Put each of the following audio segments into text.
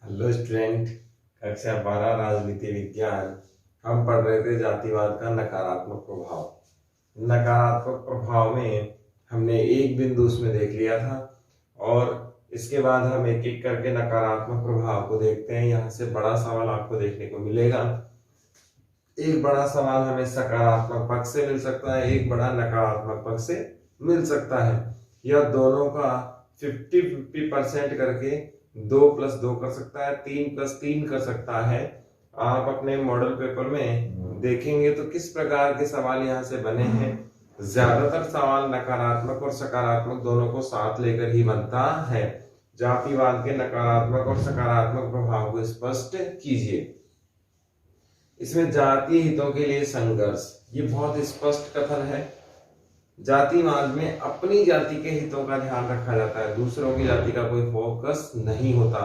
Hello student. कक्षा 12 राजनीति विज्ञान। हम पढ़ रहे थे जातिवाद का नकारात्मक प्रभाव। नकारात्मक प्रभाव में हमने एक बिंदु उसमें देख लिया था और इसके बाद हम एक एक करके नकारात्मक प्रभाव को देखते हैं। यहाँ से बड़ा सवाल आपको देखने को मिलेगा। एक बड़ा सवाल हमें सकारात्मक पक्ष से मिल सकता है, एक बड़ा नकारात्मक पक्ष से मिल सकता है। यह दोनों का 50-50% करके 2+2 कर सकता है, 3+3 कर सकता है। आप अपने मॉडल पेपर में देखेंगे तो किस प्रकार के सवाल यहाँ से बने हैं। ज्यादातर सवाल नकारात्मक और सकारात्मक दोनों को साथ लेकर ही बनता है। जातिवाद के नकारात्मक और सकारात्मक प्रभाव को स्पष्ट कीजिए। इसमें जातीय हितों के लिए संघर्ष, ये बहुत स्पष्ट कथन है। जातिवाद में अपनी जाति के हितों का ध्यान रखा जाता है, दूसरों की जाति का कोई फोकस नहीं होता।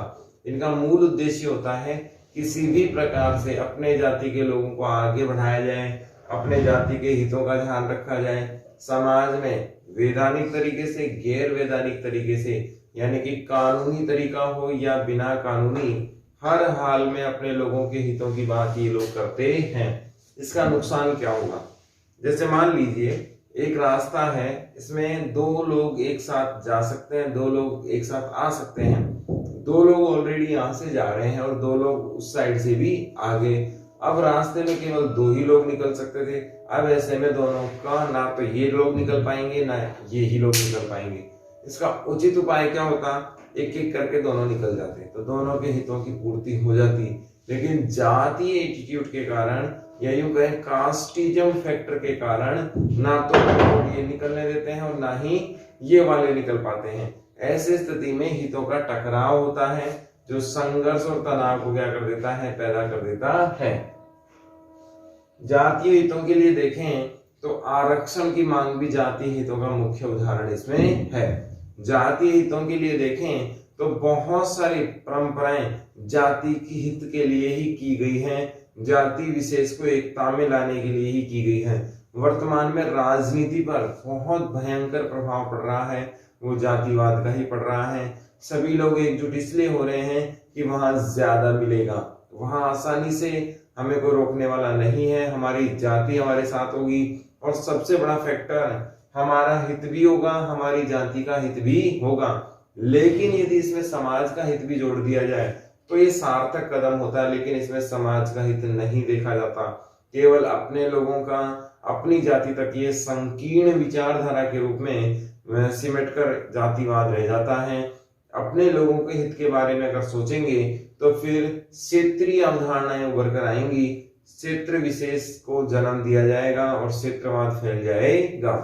इनका मूल उद्देश्य होता है किसी भी प्रकार से अपने जाति के लोगों को आगे बढ़ाया जाए, अपने जाति के हितों का ध्यान रखा जाए। समाज में वैधानिक तरीके से, गैर वैधानिक तरीके से, यानी कि कानूनी तरीका हो या बिना कानूनी, हर हाल में अपने लोगों के हितों की बात ये लोग करते हैं। इसका नुकसान क्या होगा? जैसे मान लीजिए एक रास्ता है, इसमें दो लोग एक साथ जा सकते हैं, दो लोग एक साथ आ सकते हैं। दो लोग ऑलरेडी यहां से जा रहे हैं और दो लोग उस साइड से भी आगे। अब रास्ते में केवल दो ही लोग निकल सकते थे। अब ऐसे में दोनों का ना तो ये लोग निकल पाएंगे ना ये ही लोग निकल पाएंगे। इसका उचित उपाय क्या होता? एक एक करके दोनों निकल जाते तो दोनों के हितों की पूर्ति हो जाती। लेकिन जातीय एटीट्यूड के कारण या यूं कहें कास्टिज्म फैक्टर के कारण ना तो ये निकलने देते हैं और ना ही ये वाले निकल पाते हैं। ऐसी स्थिति में हितों का टकराव होता है जो संघर्ष और तनाव को क्या कर देता है? पैदा कर देता है। जातीय हितों के लिए देखें तो आरक्षण की मांग भी जातीय हितों का मुख्य उदाहरण इसमें है। जातीय हितों के लिए देखें तो बहुत सारी परंपराएं जाति की हित के लिए ही की गई हैं, जाति विशेष को एकता में लाने के लिए ही की गई है। वर्तमान में राजनीति पर बहुत भयंकर प्रभाव पड़ रहा है, वो जातिवाद का ही पड़ रहा है। सभी लोग एकजुट इसलिए हो रहे हैं कि वहां ज्यादा मिलेगा, वहां आसानी से हमें कोई रोकने वाला नहीं है, हमारी जाति हमारे साथ होगी और सबसे बड़ा फैक्टर हमारा हित भी होगा, हमारी जाति का हित भी होगा। लेकिन यदि इसमें समाज का हित भी जोड़ दिया जाए तो ये सार्थक कदम होता है। लेकिन इसमें समाज का हित नहीं देखा जाता, केवल अपने लोगों का, अपनी जाति तक ये संकीर्ण विचारधारा के रूप में सिमट कर जातिवाद रह जाता है। अपने लोगों के हित के बारे में अगर सोचेंगे तो फिर क्षेत्रीय अवधारणाएं उभर कर आएंगी, क्षेत्र विशेष को जन्म दिया जाएगा और क्षेत्रवाद फैल जाएगा।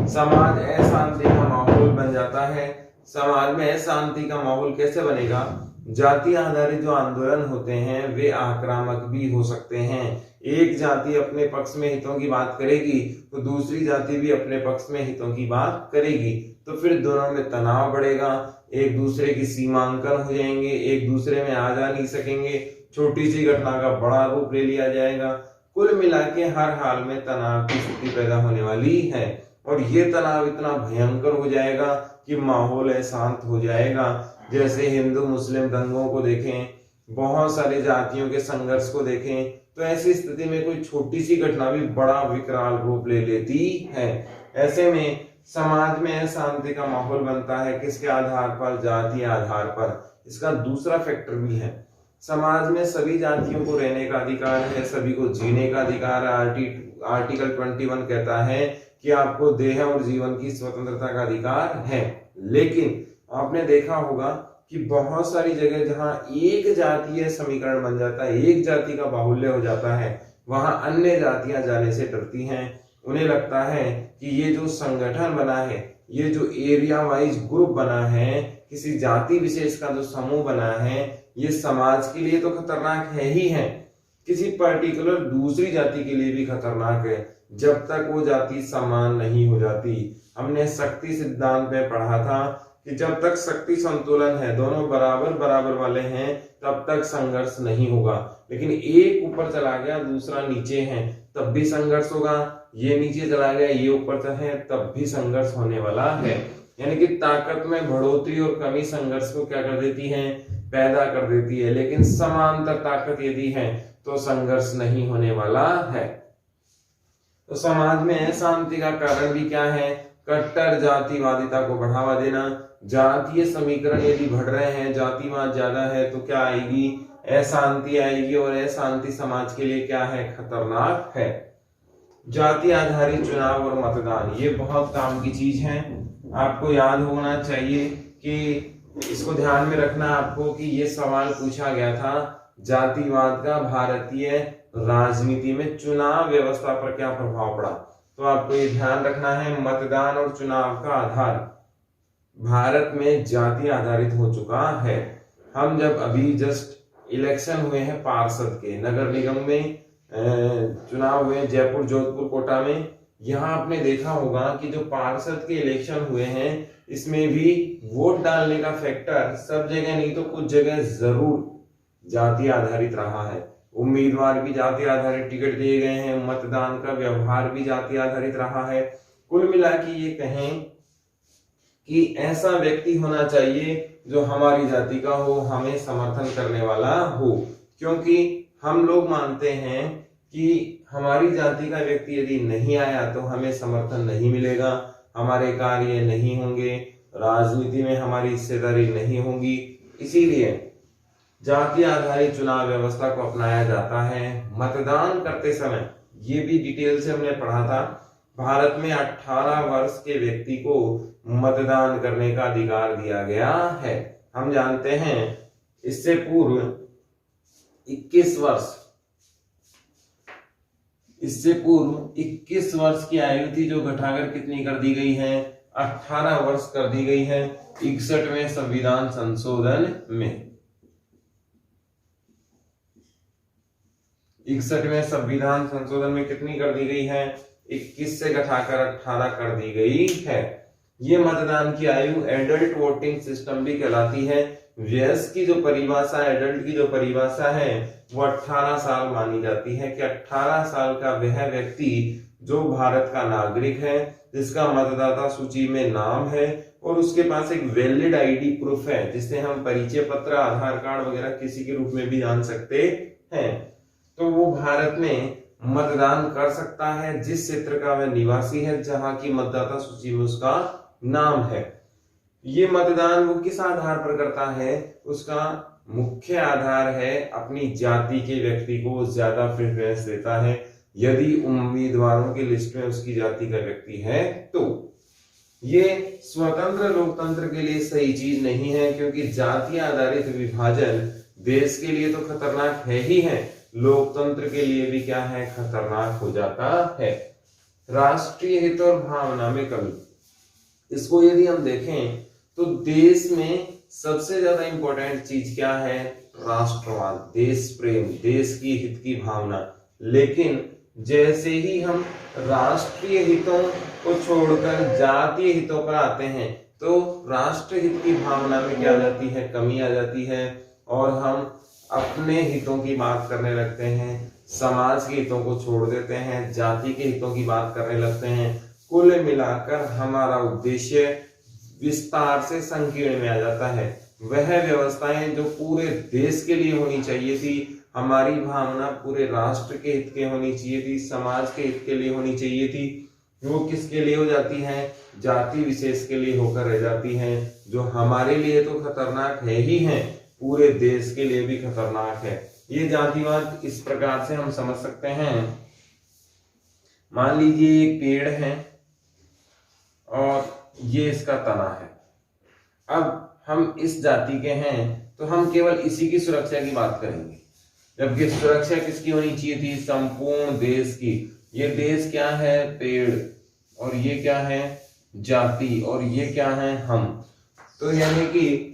समाज अशांति का माहौल बन जाता है। समाज में अशांति का माहौल कैसे बनेगा? जाति आधारित जो आंदोलन होते हैं वे आक्रामक भी हो सकते हैं। एक जाति अपने पक्ष में हितों की बात करेगी तो दूसरी जाति भी अपने पक्ष में हितों की बात करेगी, तो फिर दोनों में तनाव बढ़ेगा, एक दूसरे की सीमांकन हो जाएंगे, एक दूसरे में आ जा नहीं सकेंगे, छोटी सी घटना का बड़ा रूप ले लिया जाएगा। कुल मिला के हर हाल में तनाव की स्थिति पैदा होने वाली है और ये तनाव इतना भयंकर हो जाएगा कि माहौल अशांत हो जाएगा। जैसे हिंदू मुस्लिम दंगों को देखें, बहुत सारी जातियों के संघर्ष को देखें, तो ऐसी स्थिति में कोई छोटी सी घटना भी बड़ा विकराल रूप ले लेती है। ऐसे में समाज में अशांति का माहौल बनता है। किसके आधार पर? जाति आधार पर। इसका दूसरा फैक्टर भी है, समाज में सभी जातियों को रहने का अधिकार है, सभी को जीने का अधिकार है। आर्टिकल 21 कहता है कि आपको देह और जीवन की स्वतंत्रता का अधिकार है। लेकिन आपने देखा होगा कि बहुत सारी जगह जहां एक जातीय समीकरण बन जाता है, एक जाति का बाहुल्य हो जाता है, वहां अन्य जातियां जाने से डरती हैं। उन्हें लगता है कि ये जो संगठन बना है, ये जो एरिया वाइज ग्रुप बना है, किसी जाति विशेष का जो समूह बना है, ये समाज के लिए तो खतरनाक है ही है, किसी पर्टिकुलर दूसरी जाति के लिए भी खतरनाक है, जब तक वो जाति समान नहीं हो जाती। हमने शक्ति सिद्धांत में पढ़ा था कि जब तक शक्ति संतुलन है, दोनों बराबर बराबर वाले हैं, तब तक संघर्ष नहीं होगा। लेकिन एक ऊपर चला गया, दूसरा नीचे है, तब भी संघर्ष होगा। ये नीचे चला गया, ये ऊपर है, तब भी संघर्ष होने वाला है। यानी कि ताकत में बढ़ोतरी और कमी संघर्ष को क्या कर देती है? पैदा कर देती है, लेकिन समांतर ताकत यदि है तो संघर्ष नहीं होने वाला है। तो समाज में अशांति का कारण भी क्या है? कट्टर जातिवादिता को बढ़ावा देना। जातीय समीकरण यदि बढ़ रहे हैं, जातिवाद ज्यादा है, तो क्या आएगी? अशांति आएगी, और अशांति समाज के लिए क्या है? खतरनाक है। जाति आधारित चुनाव और मतदान, ये बहुत काम की चीज है। आपको याद होना चाहिए कि इसको ध्यान में रखना आपको कि ये सवाल पूछा गया था, जातिवाद का भारतीय राजनीति में चुनाव व्यवस्था पर क्या प्रभाव पड़ा। तो आपको ये ध्यान रखना है, मतदान और चुनाव का आधार भारत में जाति आधारित हो चुका है। हम जब अभी जस्ट इलेक्शन हुए हैं पार्षद के, नगर निगम में चुनाव हुए जयपुर, जोधपुर, कोटा में, यहाँ आपने देखा होगा कि जो पार्षद के इलेक्शन हुए हैं इसमें भी वोट डालने का फैक्टर सब जगह नहीं तो कुछ जगह जरूर जाति आधारित रहा है। उम्मीदवार भी जाति आधारित टिकट दिए गए हैं, मतदान का व्यवहार भी जाति आधारित रहा है। कुल मिला के ये कहें कि ऐसा व्यक्ति होना चाहिए जो हमारी जाति का हो, हमें समर्थन करने वाला हो, क्योंकि हम लोग मानते हैं कि हमारी जाति का व्यक्ति यदि नहीं आया तो हमें समर्थन नहीं मिलेगा, हमारे कार्य नहीं होंगे, राजनीति में हमारी हिस्सेदारी नहीं होगी। इसीलिए जाति आधारित चुनाव व्यवस्था को अपनाया जाता है। मतदान करते समय, ये भी डिटेल से हमने पढ़ा था, भारत में 18 वर्ष के व्यक्ति को मतदान करने का अधिकार दिया गया है। हम जानते हैं इससे पूर्व 21 वर्ष की आयु थी, जो घटाकर कितनी कर दी गई है? 18 वर्ष कर दी गई है 61वें संविधान संशोधन में। 61वें संविधान संशोधन में कितनी कर दी गई है? 21 से घटाकर 18 कर दी गई है। ये मतदान की आयु एडल्ट वोटिंग सिस्टम भी कहलाती है। वयस्क की जो परिभाषा, एडल्ट की जो परिभाषा है वो 18 साल मानी जाती है कि 18 साल का वह व्यक्ति जो भारत का नागरिक है, जिसका मतदाता सूची में नाम है और उसके पास एक वैलिड आईडी प्रूफ है, जिससे हम परिचय पत्र, आधार कार्ड वगैरह किसी के रूप में भी जान सकते हैं, तो वो भारत में मतदान कर सकता है जिस क्षेत्र का वह निवासी है, जहां की मतदाता सूची में उसका नाम है। ये मतदान वो किस आधार पर करता है? उसका मुख्य आधार है अपनी जाति के व्यक्ति को ज्यादा प्रेफरेंस देता है। यदि उम्मीदवारों की लिस्ट में उसकी जाति का व्यक्ति है तो ये स्वतंत्र लोकतंत्र के लिए सही चीज नहीं है, क्योंकि जाति आधारित विभाजन देश के लिए तो खतरनाक है ही है, लोकतंत्र के लिए भी क्या है? खतरनाक हो जाता है। राष्ट्रीय हित और भावना में कमी, इसको यदि हम देखें तो देश में सबसे ज्यादा इंपॉर्टेंट चीज क्या है? राष्ट्रवाद, देश प्रेम, देश की हित की भावना। लेकिन जैसे ही हम राष्ट्रीय हितों को छोड़कर जातीय हितों पर आते हैं तो राष्ट्र हित की भावना में क्या आ जाती है? कमी आ जाती है, और हम अपने हितों की बात करने लगते हैं, समाज के हितों को छोड़ देते हैं, जाति के हितों की बात करने लगते हैं। कुल मिलाकर हमारा उद्देश्य विस्तार से संकीर्ण में आ जाता है। वह व्यवस्थाएं जो पूरे देश के लिए होनी चाहिए थी, हमारी भावना पूरे राष्ट्र के हित के होनी चाहिए थी, समाज के हित के लिए होनी चाहिए थी, वो किसके लिए हो जाती है? जाति विशेष के लिए होकर रह जाती हैं, जो हमारे लिए तो खतरनाक है ही है, पूरे देश के लिए भी खतरनाक है। ये जातिवाद इस प्रकार से हम समझ सकते हैं। मान लीजिए एक पेड़ है और ये इसका तना है। अब हम इस जाति के हैं तो हम केवल इसी की सुरक्षा की बात करेंगे, जबकि सुरक्षा किसकी होनी चाहिए थी? संपूर्ण देश की। ये देश क्या है? पेड़, और ये क्या है? जाति, और ये क्या है? हम। तो यानी कि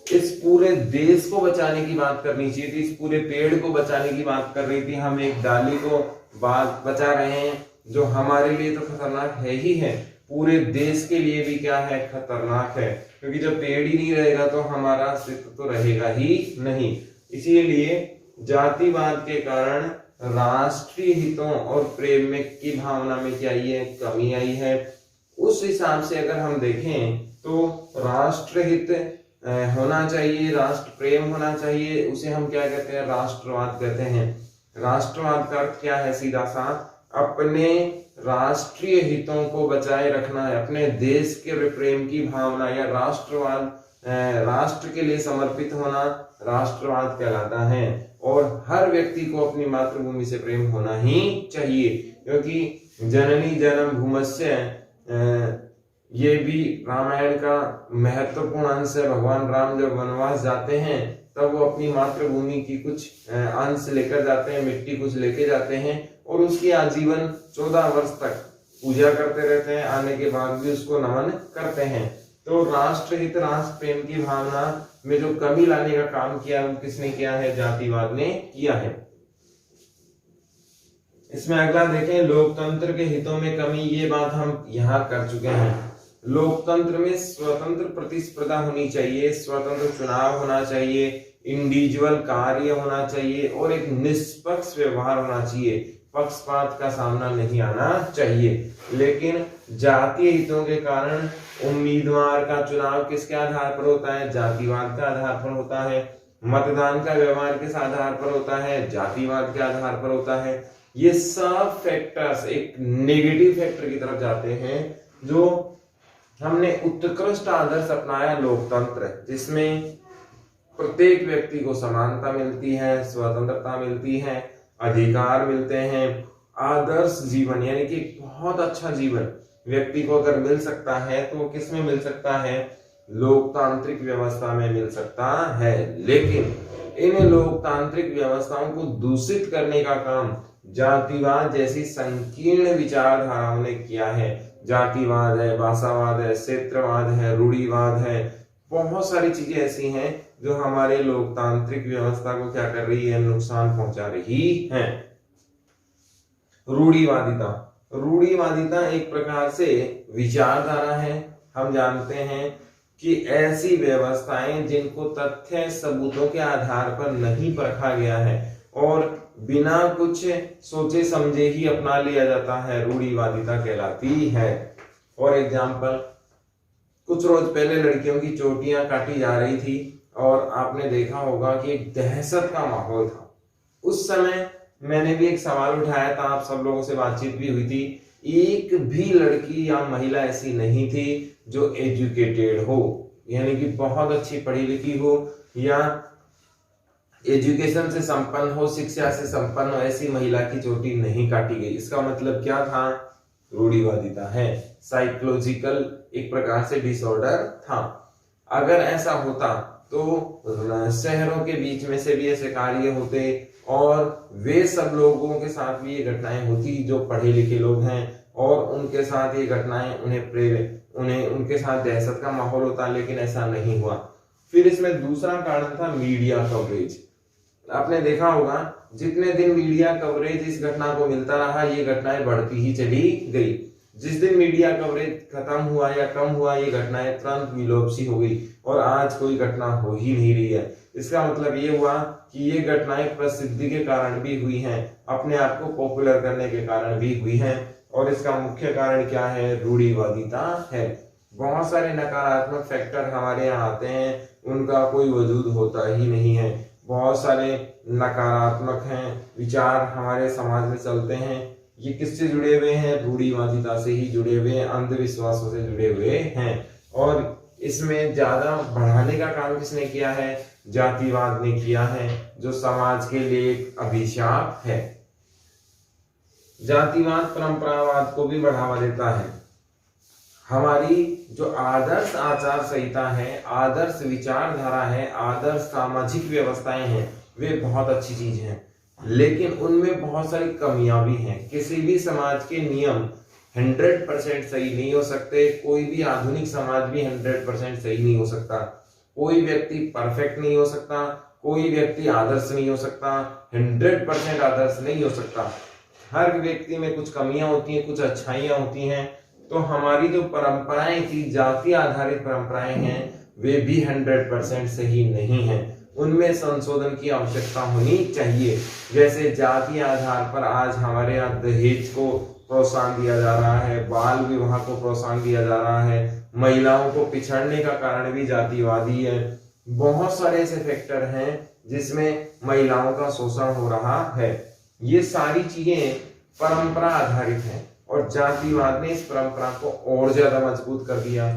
इस पूरे देश को बचाने की बात करनी चाहिए थी, इस पूरे पेड़ को बचाने की बात कर रही थी। हम एक डाली को बचा रहे हैं जो हमारे लिए तो खतरनाक है ही है, पूरे देश के लिए भी क्या है? खतरनाक है, क्योंकि जब पेड़ ही नहीं रहेगा तो हमारा अस्तित्व तो रहेगा ही नहीं। इसीलिए जातिवाद के कारण राष्ट्रीय हितों और प्रेम में की भावना में क्या आई है? कमी आई है। उस हिसाब से अगर हम देखें तो राष्ट्रहित होना चाहिए, राष्ट्र प्रेम होना चाहिए, उसे हम क्या कहते हैं, राष्ट्रवाद कहते हैं। राष्ट्रवाद का अर्थ क्या है, सीधा सा अपने राष्ट्रीय हितों को बचाए रखना है, अपने देश के प्रेम की भावना या राष्ट्रवाद, राष्ट्र के लिए समर्पित होना राष्ट्रवाद कहलाता है। और हर व्यक्ति को अपनी मातृभूमि से प्रेम होना ही चाहिए, क्योंकि जननी जन्म भूमस्य ये भी रामायण का महत्वपूर्ण अंश है। भगवान राम जब वनवास जाते हैं तब वो अपनी मातृभूमि की कुछ अंश लेकर जाते हैं, मिट्टी कुछ लेके जाते हैं और उसकी आजीवन 14 वर्ष तक पूजा करते रहते हैं, आने के बाद भी उसको नमन करते हैं। तो राष्ट्रहित, राष्ट्र प्रेम की भावना में जो कमी लाने का काम किया वो किसने किया है, जातिवाद ने किया है। इसमें अगला देखें, लोकतंत्र के हितों में कमी, ये बात हम यहाँ कर चुके हैं। लोकतंत्र में स्वतंत्र प्रतिस्पर्धा होनी चाहिए, स्वतंत्र चुनाव होना चाहिए, इंडिविजुअल कार्य होना चाहिए और एक निष्पक्ष व्यवहार होना चाहिए, पक्षपात का सामना नहीं आना चाहिए। लेकिन जातीय हितों के कारण उम्मीदवार का चुनाव किसके आधार पर होता है, जातिवाद के आधार पर होता है। मतदान का व्यवहार किस आधार पर होता है, जातिवाद के आधार पर होता है। ये सब फैक्टर्स एक नेगेटिव फैक्टर की तरफ जाते हैं। जो हमने उत्कृष्ट आदर्श अपनाया लोकतंत्र, जिसमें प्रत्येक व्यक्ति को समानता मिलती है, स्वतंत्रता मिलती है, अधिकार मिलते हैं, आदर्श जीवन यानी कि बहुत अच्छा जीवन व्यक्ति को अगर मिल सकता है तो वो किस में मिल सकता है, लोकतांत्रिक व्यवस्था में मिल सकता है। लेकिन इन लोकतांत्रिक व्यवस्थाओं को दूषित करने का काम जातिवाद जैसी संकीर्ण विचारधाराओं ने किया है। जातिवाद है, भाषावाद है, क्षेत्रवाद है, रूढ़िवाद है, बहुत सारी चीजें ऐसी हैं जो हमारे लोकतांत्रिक व्यवस्था को क्या कर रही है, नुकसान पहुंचा रही है। रूढ़िवादिता, रूढ़िवादिता एक प्रकार से विचारधारा है। हम जानते हैं कि ऐसी व्यवस्थाएं जिनको तथ्य सबूतों के आधार पर नहीं परखा गया है और बिना कुछ सोचे समझे ही अपना लिया जाता है, रूढ़िवादिता कहलाती है। और एग्जाम्पल, कुछ रोज पहले लड़कियों की चोटियां काटी जा रही थी और आपने देखा होगा कि एक दहशत का माहौल था। उस समय मैंने भी एक सवाल उठाया था, आप सब लोगों से बातचीत भी हुई थी। एक भी लड़की या महिला ऐसी नहीं थी जो एजुकेटेड हो, यानी कि बहुत अच्छी पढ़ी लिखी हो या एजुकेशन से संपन्न हो, शिक्षा से संपन्न हो, ऐसी महिला की चोटी नहीं काटी गई। इसका मतलब क्या था, रूढ़िवादिता है, साइकोलॉजिकल एक प्रकार से डिसऑर्डर था। अगर ऐसा होता तो शहरों के बीच में से भी ऐसे कार्य होते और वे सब लोगों के साथ भी ये घटनाएं होती जो पढ़े लिखे लोग हैं और उनके साथ ये घटनाएं उन्हें उनके साथ दहशत का माहौल होता, लेकिन ऐसा नहीं हुआ। फिर इसमें दूसरा कारण था मीडिया कवरेज। आपने देखा होगा जितने दिन मीडिया कवरेज इस घटना को मिलता रहा, ये घटनाएं बढ़ती ही चली गई। जिस दिन मीडिया कवरेज खत्म हुआ या कम हुआ, ये घटनाएं तुरंत विलोप सी हो गई और आज कोई घटना हो ही नहीं रही है। इसका मतलब ये हुआ कि ये घटनाएं प्रसिद्धि के कारण भी हुई हैं, अपने आप को पॉपुलर करने के कारण भी हुई हैं। और इसका मुख्य कारण क्या है, रूढ़िवादिता है। बहुत सारे नकारात्मक फैक्टर हमारे यहाँ आते हैं, उनका कोई वजूद होता ही नहीं है। बहुत सारे नकारात्मक हैं विचार हमारे समाज में चलते हैं, ये किससे जुड़े हुए हैं, रूढ़िवादिता से ही जुड़े हुए हैं, अंधविश्वासों से जुड़े हुए हैं। और इसमें ज्यादा बढ़ाने का काम किसने किया है, जातिवाद ने किया है, जो समाज के लिए एक अभिशाप है। जातिवाद परंपरावाद को भी बढ़ावा देता है। हमारी जो आदर्श आचार संहिता है, आदर्श विचारधारा है, आदर्श सामाजिक व्यवस्थाएं हैं, वे बहुत अच्छी चीज हैं, लेकिन उनमें बहुत सारी कमियां भी हैं। किसी भी समाज के नियम 100% सही नहीं हो सकते, कोई भी आधुनिक समाज भी 100% सही नहीं हो सकता, कोई व्यक्ति परफेक्ट नहीं हो सकता, कोई व्यक्ति आदर्श नहीं हो सकता, 100% आदर्श नहीं हो सकता। हर व्यक्ति में कुछ कमियां होती हैं, कुछ अच्छाइयां होती हैं। तो हमारी जो परंपराएं थी, जाति आधारित परंपराएं हैं, वे भी 100% सही नहीं हैं, उनमें संशोधन की आवश्यकता होनी चाहिए। जैसे जाति आधार पर आज हमारे यहाँ दहेज को प्रोत्साहन दिया जा रहा है, बाल विवाह को प्रोत्साहन दिया जा रहा है, महिलाओं को पिछड़ने का कारण भी जातिवाद ही है। बहुत सारे ऐसे फैक्टर हैं जिसमें महिलाओं का शोषण हो रहा है। ये सारी चीजें परंपरा आधारित हैं और जातिवाद ने इस परंपरा को और ज्यादा मजबूत कर दिया।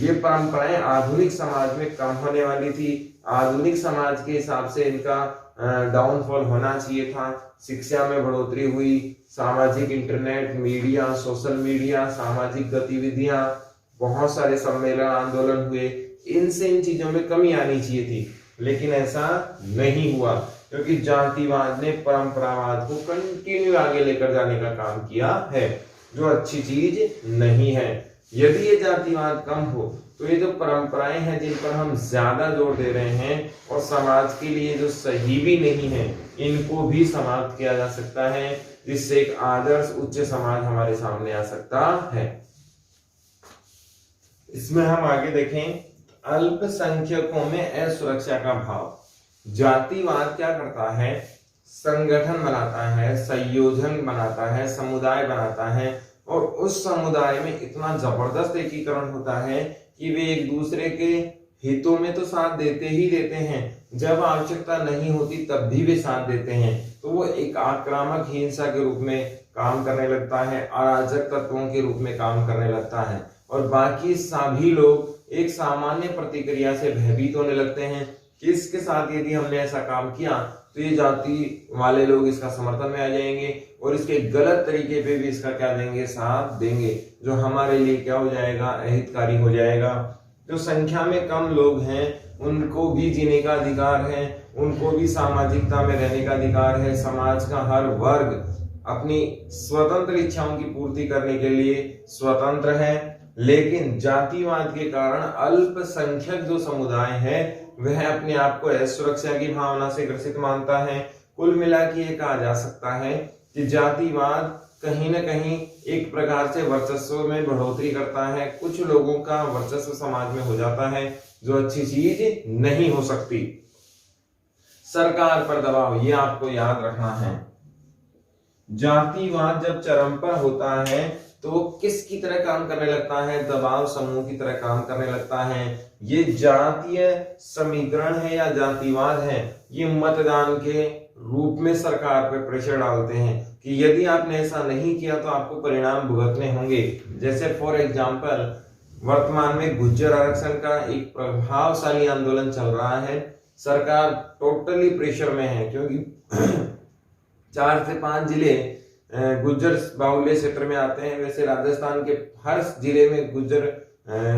ये परंपराएं आधुनिक समाज में कम होने वाली थी। आधुनिक समाज के हिसाब से इनका डाउनफॉल होना चाहिए था। शिक्षा में बढ़ोतरी हुई, सामाजिक इंटरनेट, मीडिया, सोशल मीडिया, सामाजिक गतिविधियां, बहुत सारे सम्मेलन, आंदोलन हुए, इनसे इन चीजों में कमी आनी चाहिए थी, लेकिन ऐसा नहीं हुआ क्योंकि जातिवाद ने परंपरावाद को कंटिन्यू आगे लेकर जाने का काम किया है, जो अच्छी चीज नहीं है। यदि ये जातिवाद कम हो तो ये जो परंपराएं हैं जिन पर हम ज्यादा जोर दे रहे हैं और समाज के लिए जो सही भी नहीं है, इनको भी समाप्त किया जा सकता है, जिससे एक आदर्श उच्च समाज हमारे सामने आ सकता है। इसमें हम आगे देखें, अल्पसंख्यकों में असुरक्षा का भाव। जातिवाद क्या करता है? संगठन बनाता है, संयोजन बनाता है, समुदाय बनाता है और उस समुदाय में इतना जबरदस्त एकीकरण होता है कि वे एक दूसरे के हितों में तो साथ देते ही देते हैं, जब आवश्यकता नहीं होती तब भी वे साथ देते हैं। तो वो एक आक्रामक हिंसा के रूप में काम करने लगता है, अराजक तत्वों के रूप में काम करने लगता है और बाकी सभी लोग एक सामान्य प्रतिक्रिया से भयभीत होने लगते हैं कि इसके साथ यदि हमने ऐसा काम किया तो ये जाति वाले लोग इसका समर्थन में आ जाएंगे और इसके गलत तरीके पे भी इसका क्या देंगे? साथ देंगे, जो हमारे लिए क्या हो जाएगा? अहितकारी हो जाएगा। जो संख्या में कम लोग हैं उनको भी जीने का अधिकार है, उनको भी सामाजिकता में रहने का अधिकार है। समाज का हर वर्ग अपनी स्वतंत्र इच्छाओं की पूर्ति करने के लिए स्वतंत्र है, लेकिन जातिवाद के कारण अल्पसंख्यक जो समुदाय है वह अपने आप को असुरक्षा की भावना से ग्रसित मानता है। कुल मिला के ये कहा जा सकता है कि जातिवाद कहीं न कहीं एक प्रकार से वर्चस्व में बढ़ोतरी करता है। कुछ लोगों का वर्चस्व समाज में हो जाता है, जो अच्छी चीज नहीं हो सकती। सरकार पर दबाव, ये आपको याद रखना है। जातिवाद जब चरम पर होता है तो किसकी तरह काम करने लगता है? दबाव समूह की तरह काम करने लगता है। ये जातीय समीकरण है या जातिवाद है, ये मतदान के रूप में सरकार पर प्रेशर डालते हैं कि यदि आपने ऐसा नहीं किया तो आपको परिणाम भुगतने होंगे। जैसे फॉर एग्जांपल वर्तमान में गुज्जर आरक्षण का एक प्रभावशाली आंदोलन चल रहा है। सरकार टोटली प्रेशर में है क्योंकि 4 से 5 जिले गुज्जर बाहुल्य क्षेत्र में आते हैं। वैसे राजस्थान के हर जिले में गुज्जर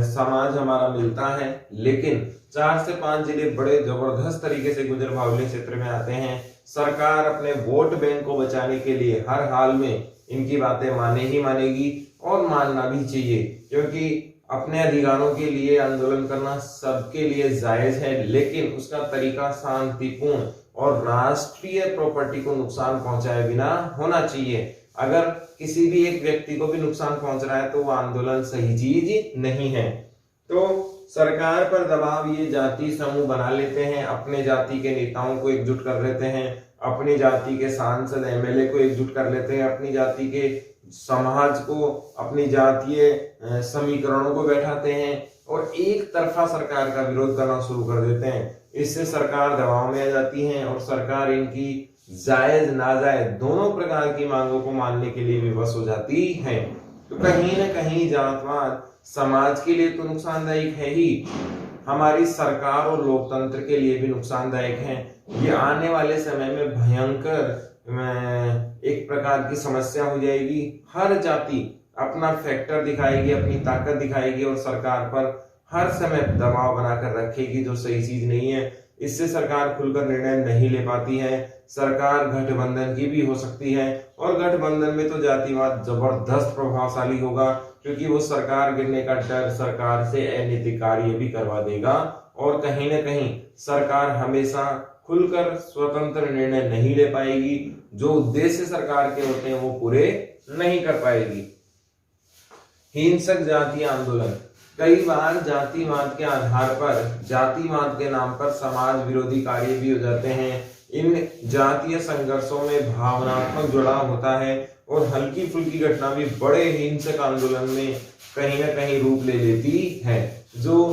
समाज हमारा मिलता है, लेकिन 4 से 5 जिले बड़े जबरदस्त तरीके से गुज्जर बाहुल्य क्षेत्र में आते हैं। सरकार अपने वोट बैंक को बचाने के लिए हर हाल में इनकी बातें माने ही मानेगी और मानना भी चाहिए, क्योंकि अपने अधिकारों के लिए आंदोलन करना सबके लिए जायज है, लेकिन उसका तरीका शांतिपूर्ण और राष्ट्रीय प्रॉपर्टी को नुकसान पहुंचाए बिना होना चाहिए। अगर किसी भी एक व्यक्ति को भी नुकसान पहुंच रहा है तो वो आंदोलन सही चीज नहीं है। तो सरकार पर दबाव ये जाति समूह बना लेते हैं, अपने जाति के नेताओं को एकजुट कर लेते हैं, अपनी जाति के सांसद एमएलए को एकजुट कर लेते हैं, अपनी जाति के समाज को, अपनी जातीय समीकरणों को बैठाते हैं और एक तरफा सरकार का विरोध करना शुरू कर देते हैं। इससे सरकार दबाव में आ जाती है और सरकार इनकी जायज नाजायज दोनों प्रकार की मांगों को मानने के लिए विवश हो जाती है। तो कहीं न कहीं जातवाद समाज के लिए तो नुकसानदायक है ही, हमारी सरकार और लोकतंत्र के लिए भी नुकसानदायक है। ये आने वाले समय में भयंकर एक प्रकार की समस्या हो जाएगी। हर जाति अपना फैक्टर दिखाएगी, अपनी ताकत दिखाएगी और सरकार पर हर समय दबाव बनाकर रखेगी, जो सही चीज नहीं है। इससे सरकार खुलकर निर्णय नहीं ले पाती है। सरकार गठबंधन की भी हो सकती है और गठबंधन में तो जातिवाद जबरदस्त प्रभावशाली होगा, क्योंकि वो सरकार गिरने का डर सरकार से अनैतिक कार्य भी करवा देगा और कहीं न कहीं सरकार हमेशा खुलकर स्वतंत्र निर्णय नहीं ले पाएगी। जो उद्देश्य सरकार के होते हैं वो पूरे नहीं कर पाएगी। हिंसक जातीय आंदोलन, कई बार जातिवाद के आधार पर, जातिवाद के नाम पर समाज विरोधी कार्य भी हो जाते हैं। इन जातीय संघर्षों में भावनात्मक जुड़ाव होता है और हल्की फुल्की घटना भी बड़े हिंसक आंदोलन में कहीं ना कहीं रूप ले लेती है। जो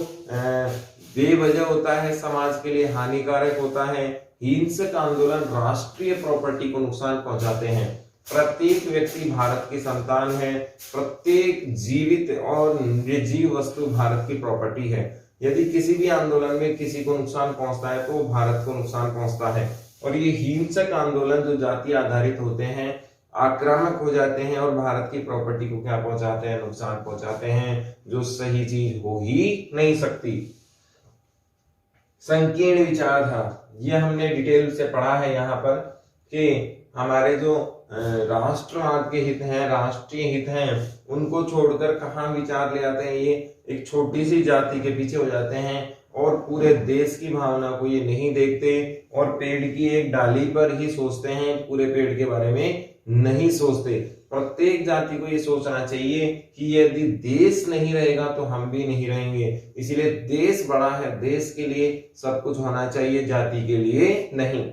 बेवजह होता है, समाज के लिए हानिकारक होता है। हिंसक आंदोलन राष्ट्रीय प्रॉपर्टी को नुकसान पहुंचाते हैं। प्रत्येक व्यक्ति भारत की संतान है। प्रत्येक जीवित और निर्जीव वस्तु भारत की प्रॉपर्टी है। यदि किसी भी आंदोलन में किसी को नुकसान पहुंचता है तो भारत को नुकसान पहुंचता है। और ये हिंसक आंदोलन जो जाति आधारित होते हैं, आक्रामक हो जाते हैं और भारत की प्रॉपर्टी को क्या पहुंचाते हैं, नुकसान पहुंचाते हैं, जो सही चीज हो ही नहीं सकती। संकीर्ण विचारधारा, ये हमने डिटेल से पढ़ा है यहाँ पर कि हमारे जो राष्ट्रवाद के हित हैं, राष्ट्रीय हित हैं, उनको छोड़कर कहाँ विचार ले आते हैं, ये एक छोटी सी जाति के पीछे हो जाते हैं और पूरे देश की भावना को ये नहीं देखते और पेड़ की एक डाली पर ही सोचते हैं, पूरे पेड़ के बारे में नहीं सोचते। प्रत्येक जाति को ये सोचना चाहिए कि यदि देश नहीं रहेगा तो हम भी नहीं रहेंगे। इसीलिए देश बड़ा है, देश के लिए सब कुछ होना चाहिए, जाति के लिए नहीं।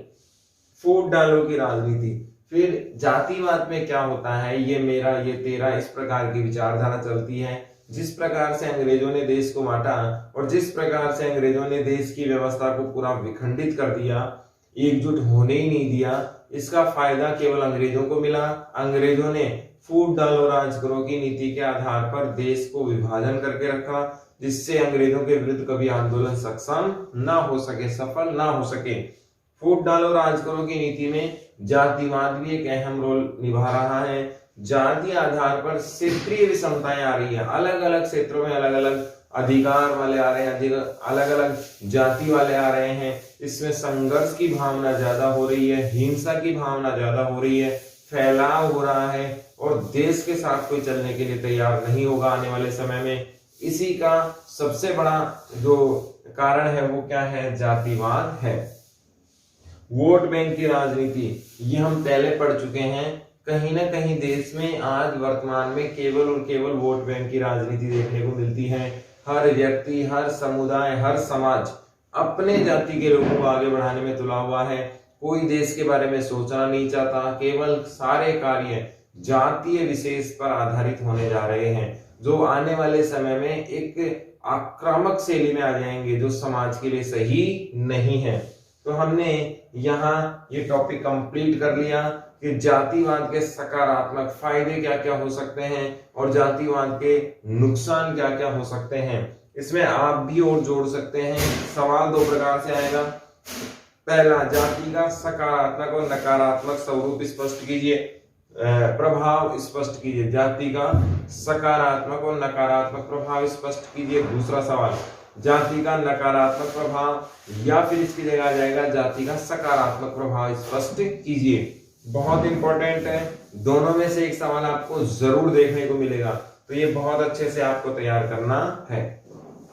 फूट डालो की राजनीति, फिर जातिवाद में क्या होता है, ये मेरा ये तेरा, इस प्रकार की विचारधारा चलती है। जिस प्रकार से अंग्रेजों ने देश को बांटा और जिस प्रकार से अंग्रेजों ने देश की व्यवस्था को पूरा विखंडित कर दिया, एकजुट होने ही नहीं दिया, इसका फायदा केवल अंग्रेजों को मिला। अंग्रेजों ने फूट डालो राज करो की नीति के आधार पर देश को विभाजन करके रखा, जिससे अंग्रेजों के विरुद्ध कभी आंदोलन सक्षम ना हो सके, सफल ना हो सके। फूट डालो राज करो की नीति में जातिवाद भी एक अहम रोल निभा रहा है। जाति आधार पर क्षेत्रीय विषमताएं आ रही है, अलग अलग क्षेत्रों में अलग अलग अधिकार वाले आ रहे हैं, अलग अलग जाति वाले आ रहे हैं। इसमें संघर्ष की भावना ज्यादा हो रही है, हिंसा की भावना ज्यादा हो रही है, फैलाव हो रहा है और देश के साथ कोई चलने के लिए तैयार नहीं होगा आने वाले समय में। इसी का सबसे बड़ा जो कारण है वो क्या है, जातिवाद है। वोट बैंक की राजनीति, ये हम पहले पढ़ चुके हैं। कहीं ना कहीं देश में आज वर्तमान में केवल और केवल वोट बैंक की राजनीति देखने को मिलती है। हर व्यक्ति, हर समुदाय, हर समाज अपने जाति के लोगों को आगे बढ़ाने में तुला हुआ है। कोई देश के बारे में सोचना नहीं चाहता, केवल सारे कार्य जातीय विशेष पर आधारित होने जा रहे हैं, जो आने वाले समय में एक आक्रामक शैली में आ जाएंगे, जो समाज के लिए सही नहीं है। तो हमने यहाँ ये टॉपिक कंप्लीट कर लिया कि जातिवाद के सकारात्मक फायदे क्या क्या हो सकते हैं और जातिवाद के नुकसान क्या क्या हो सकते हैं। इसमें आप भी और जोड़ सकते हैं। सवाल दो प्रकार से आएगा। पहला, जाति का सकारात्मक और नकारात्मक स्वरूप स्पष्ट कीजिए, प्रभाव स्पष्ट कीजिए। जाति का सकारात्मक और नकारात्मक प्रभाव स्पष्ट कीजिए। दूसरा सवाल, जाति का नकारात्मक प्रभाव या फिर इसकी जगह आ जाएगा जाति का सकारात्मक प्रभाव स्पष्ट कीजिए। बहुत इंपॉर्टेंट है, दोनों में से एक सवाल आपको जरूर देखने को मिलेगा, तो ये बहुत अच्छे से आपको तैयार करना है।